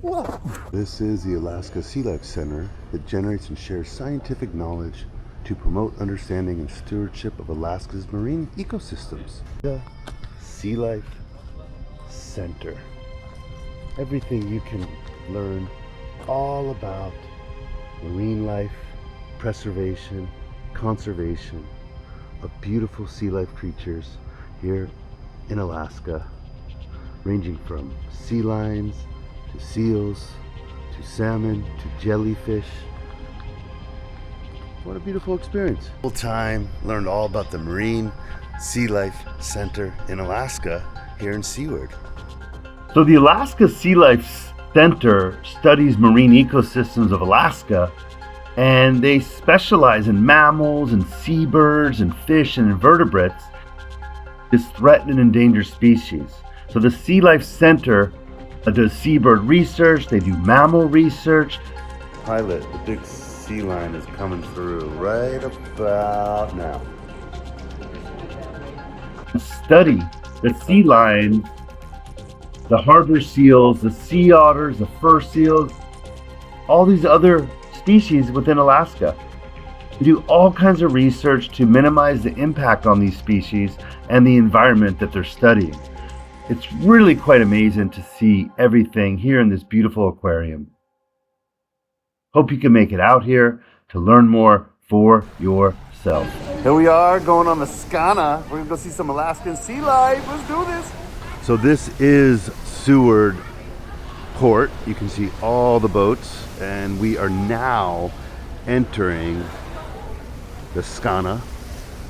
Whoa. This is the Alaska SeaLife Center that generates and shares scientific knowledge to promote understanding and stewardship of Alaska's marine ecosystems. The SeaLife Center. Everything you can learn all about marine life, preservation, conservation of beautiful sea life creatures here in Alaska, ranging from sea lions to seals to salmon to jellyfish. What a beautiful experience. Full time, learned all about the Marine Sea Life Center in Alaska here in Seward. So the Alaska Sea Life Center studies marine ecosystems of Alaska, and they specialize in mammals and seabirds and fish and invertebrates, this threatened and endangered species. So the Sea Life Center does seabird research, they do mammal research. Pilot, the big sea lion is coming through right about now. Study the sea lions, the harbor seals, the sea otters, the fur seals, all these other species within Alaska. We do all kinds of research to minimize the impact on these species and the environment that they're studying. It's really quite amazing to see everything here in this beautiful aquarium. Hope you can make it out here to learn more for yourself. Here we are going on the Skana. We're gonna go see some Alaskan sea life. Let's do this. So this is Seward Port. You can see all the boats, and we are now entering the Skana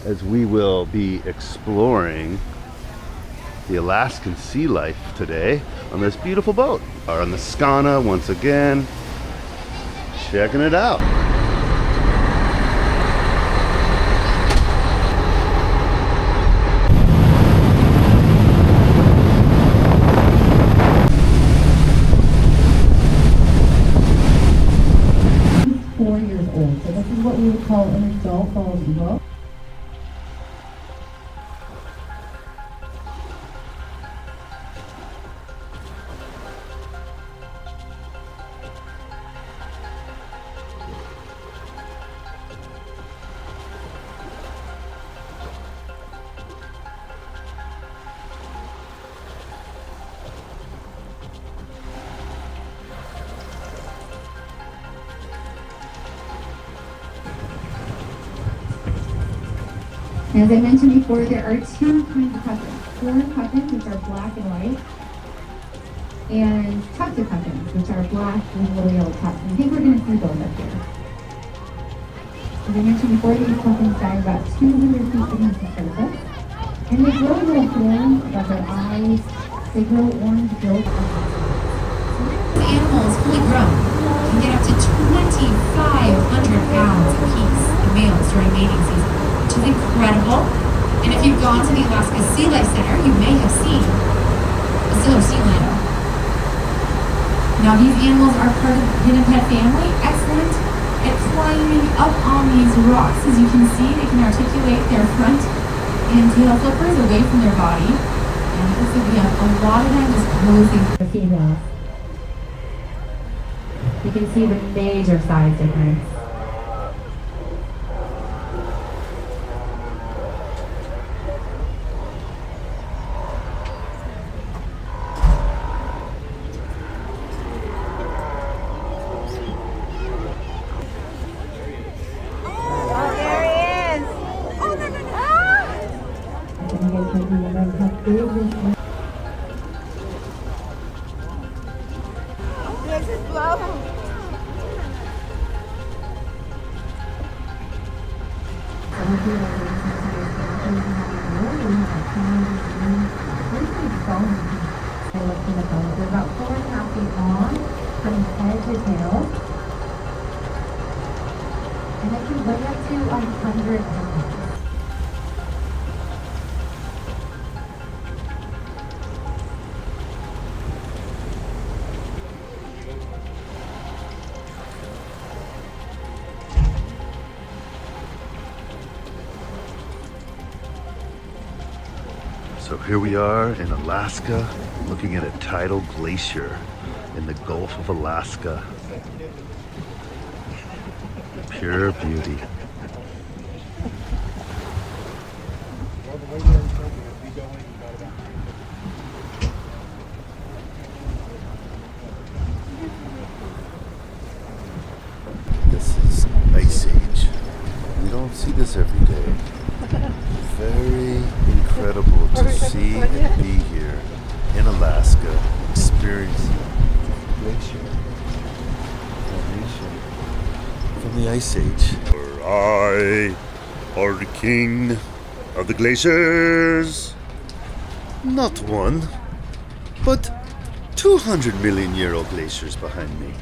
as we will be exploring the Alaskan sea life today on this beautiful boat. Are on the Skana once again, checking it out. What we would call an adult bald eagle. As I mentioned before, there are two kinds of puffins. Foreign puffins, which are black and white, and tuxed puffins, which are black with little yellow tops. And I think we're going to see those up here. As I mentioned before, these puffins dive about 200 feet beneath the surface. And they grow little horns above their eyes. They grow orange gills. The animals, fully grown, can get up to 2,500 pounds apiece, the males, during mating season. Which is incredible. And if you've gone to the Alaska Sea Life Center, you may have seen a Steller sea lion. Now these animals are part of the pinniped family, excellent at climbing up on these rocks. As you can see, they can articulate their front and tail flippers away from their body. And it looks like we have a lot of them just posing for the females. You can see the major size difference. They're about 4.5 feet long, from head to tail, and they can weigh up to 100 pounds. So here we are in Alaska looking at a tidal glacier. in the Gulf of Alaska. Pure beauty. This is Ice Age. We don't see this every day. Very incredible to see and be here in Alaska, experiencing glacier formation from the Ice Age. For I are the king of the glaciers. Not one, but 200 million year old glaciers behind me.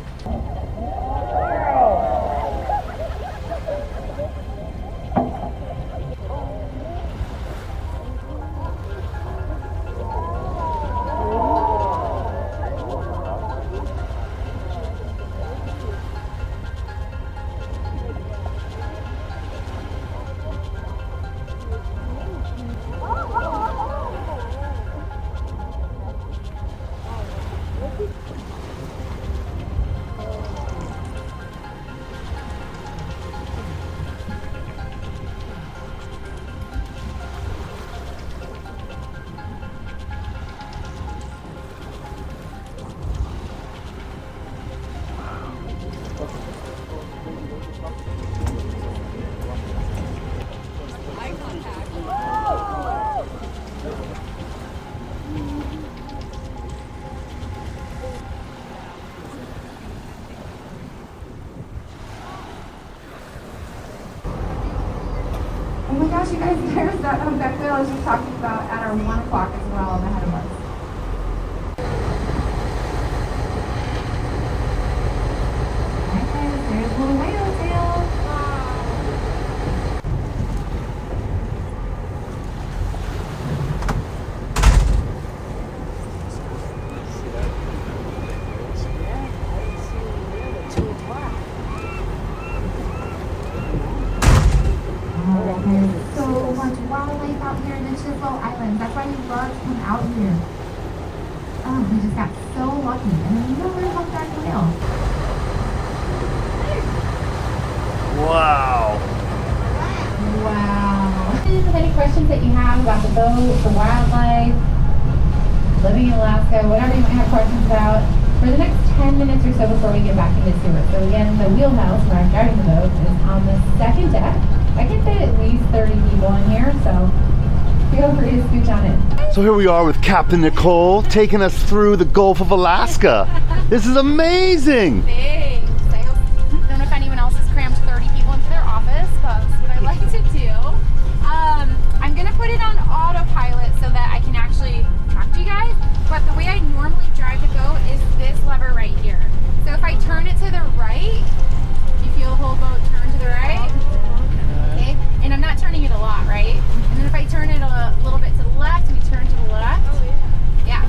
Oh my gosh, you guys, there's that humpback whale I was just talking about at our 1 o'clock as well ahead of us. Alright guys, there's a little whale tail. There's so much wildlife out here in the Chisholm Islands. That's why we love to come out here. Oh, we just got so lucky. And then you know where humpback whale. Wow. Wow. Any questions that you have about the boat, the wildlife, living in Alaska, whatever you might have questions about, for the next 10 minutes or so before we get back into Seward. So again, the wheelhouse where I'm driving the boat is on the second deck. I can fit at least 30 people in here, so feel free to scooch on in. So here we are with Captain Nicole taking us through the Gulf of Alaska. This is amazing. Thanks. I don't know if anyone else has crammed 30 people into their office, but that's what I like to do. I'm going to put it on autopilot so that I can actually talk to you guys, but the way I normally drive the boat is this lever right here. So if I turn it to the right, you feel the whole boat turn to the right? Okay, and I'm not turning it a lot, right? And then if I turn it a little bit to the left, we turn to the left. Yeah.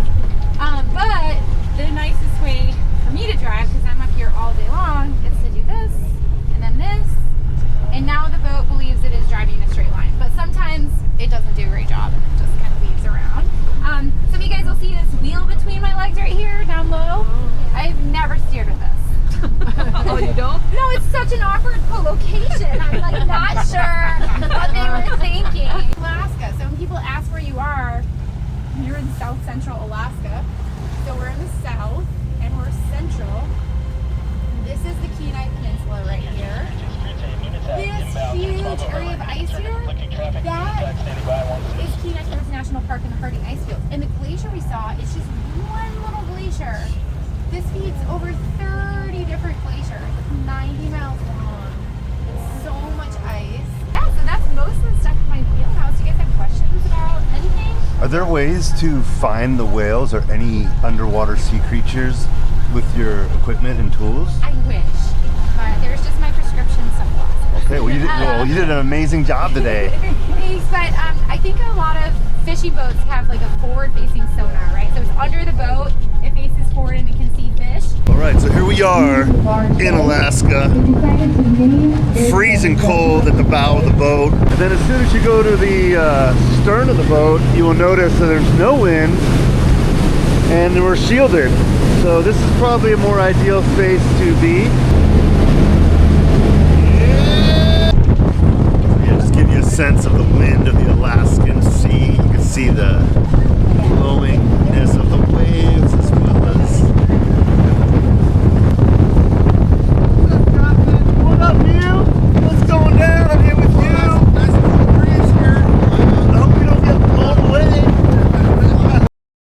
But the nicest way for me to drive, because I'm up here all day long, is to do this, and then this, and now the boat believes it is driving in a straight line. But sometimes it doesn't do a great job, and it just kind of weaves around. Some of you guys will see this wheel between my legs right here, down low. I've never steered with this. Oh, you don't? No, it's such an awkward co-location. I'm like not sure what they were thinking. Alaska. So when people ask where you are, you're in South Central Alaska. So we're in the south and we're central. This is the Kenai Peninsula right here. This huge area of ice here, that is Kenai Fjords National Park and the Harding Ice Fields. And the glacier we saw is just one little glacier. This feeds over 30 different glaciers. It's 90 miles long. It's so much ice. Yeah, so that's most of the stuff in my wheelhouse. Do you guys have questions about anything? Are there ways to find the whales or any underwater sea creatures with your equipment and tools? I wish, but there's just my prescription sunglasses. Okay, well you did an amazing job today. Thanks, but I think a lot of fishing boats have like a forward-facing sonar, right? So it's under the boat, it faces forward and it can see fish. All right, so here we are in Alaska, freezing cold at the bow of the boat. And then as soon as you go to the stern of the boat, you will notice that there's no wind and we're shielded. So this is probably a more ideal space to be.